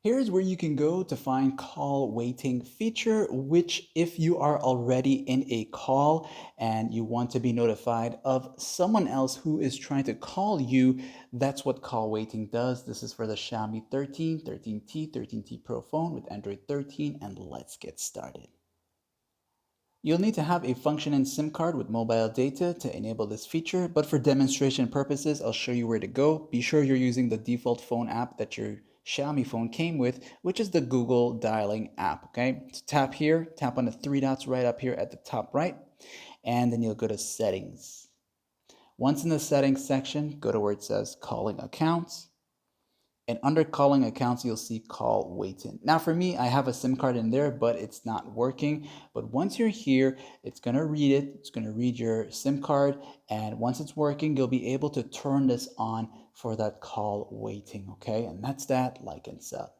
Here's where you can go to find call waiting feature, which if you are already in a call and you want to be notified of someone else who is trying to call you, that's what call waiting does. This is for the Xiaomi 13, 13T, 13T Pro phone with Android 13, and let's get started. You'll need to have a functioning SIM card with mobile data to enable this feature, but for demonstration purposes, I'll show you where to go. Be sure you're using the default phone app that your Xiaomi phone came with, which is the Google dialing app, okay? So tap here, tap on the three dots right up here at the top right, and then you'll go to settings. Once in the settings section, go to where it says calling accounts. And under calling accounts, you'll see call waiting. Now for me, I have a SIM card in there, but it's not working. But once you're here, it's gonna read it. It's gonna read your SIM card. And once it's working, you'll be able to turn this on for that call waiting, okay? And that's that, like and sub.